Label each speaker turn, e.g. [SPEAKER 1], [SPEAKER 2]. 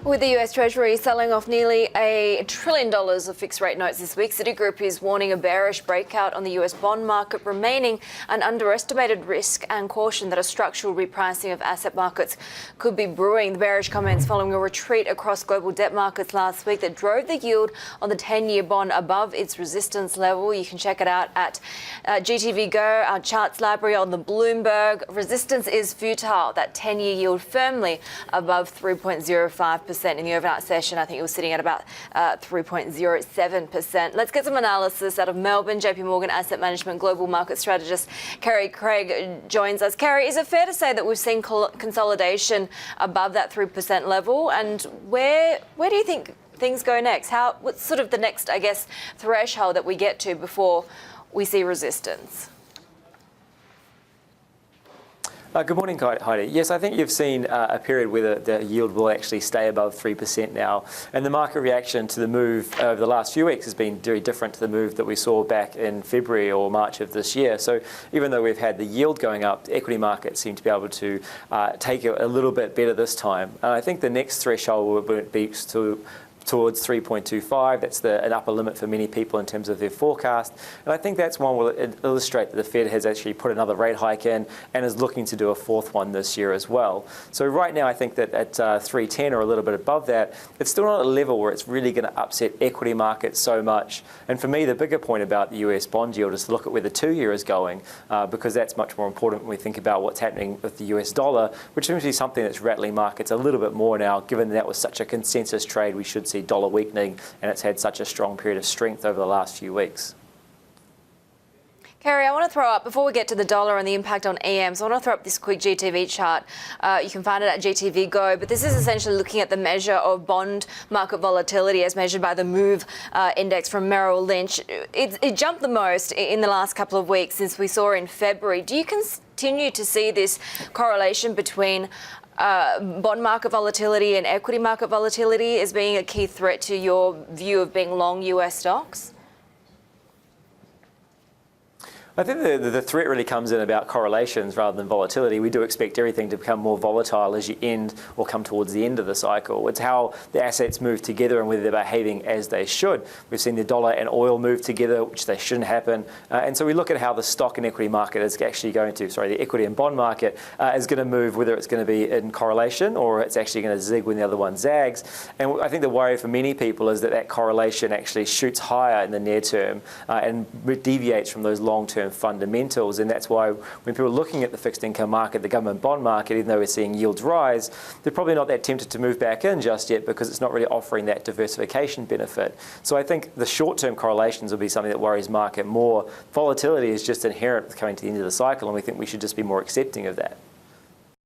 [SPEAKER 1] With the US Treasury selling off nearly $1 trillion of fixed rate notes this week, Citigroup is warning a bearish breakout on the US bond market, remaining an underestimated risk and caution that a structural repricing of asset markets could be brewing. The bearish comments following a retreat across global debt markets last week that drove the yield on the 10-year bond above its resistance level. You can check it out at GTV Go, our charts library on the Bloomberg. Resistance is futile. That 10-year yield firmly above 3.05%. In the overnight session, I think it was sitting at about 3.07%. Let's get some analysis out of Melbourne. JPMorgan Asset Management Global Market Strategist Kerry Craig joins us. Kerry, is it fair to say that we've seen consolidation above that 3% level? And where do you think things go next? What's sort of the next, I guess, threshold that we get to before we see resistance?
[SPEAKER 2] Good morning, Heidi. Yes, I think you've seen a period where the yield will actually stay above 3% now. And the market reaction to the move over the last few weeks has been very different to the move that we saw back in February or March of this year. So even though we've had the yield going up, the equity markets seem to be able to take it a little bit better this time. And I think the next threshold will be towards 3.25. That's an upper limit for many people in terms of their forecast. And I think that's one will illustrate that the Fed has actually put another rate hike in and is looking to do a fourth one this year as well. So right now I think that at 3.10 or a little bit above that, it's still not at a level where it's really going to upset equity markets so much. And for me, the bigger point about the US bond yield is to look at where the 2-year is going, because that's much more important when we think about what's happening with the US dollar, which seems to be something that's rattling markets a little bit more now, given that was such a consensus trade we should see dollar weakening, and it's had such a strong period of strength over the last few weeks.
[SPEAKER 1] Kerry, I want to throw up, before we get to the dollar and the impact on EMs, I want to throw up this quick GTV chart. You can find it at GTV Go, but this is essentially looking at the measure of bond market volatility as measured by the MOVE index from Merrill Lynch. It jumped the most in the last couple of weeks since we saw in February. Do you continue to see this correlation between bond market volatility and equity market volatility as being a key threat to your view of being long US stocks?
[SPEAKER 2] I think the threat really comes in about correlations rather than volatility. We do expect everything to become more volatile as you end or come towards the end of the cycle. It's how the assets move together and whether they're behaving as they should. We've seen the dollar and oil move together, which they shouldn't happen. And so we look at how the stock and equity market is actually going to, the equity and bond market is going to move, whether it's going to be in correlation or it's actually going to zig when the other one zags. And I think the worry for many people is that that correlation actually shoots higher in the near term and deviates from those long-term fundamentals, and that's why when people are looking at the fixed income market, the government bond market, even though we're seeing yields rise, they're probably not that tempted to move back in just yet because it's not really offering that diversification benefit. So I think the short-term correlations will be something that worries market more. Volatility is just inherent with coming to the end of the cycle, and we think we should just be more accepting of that.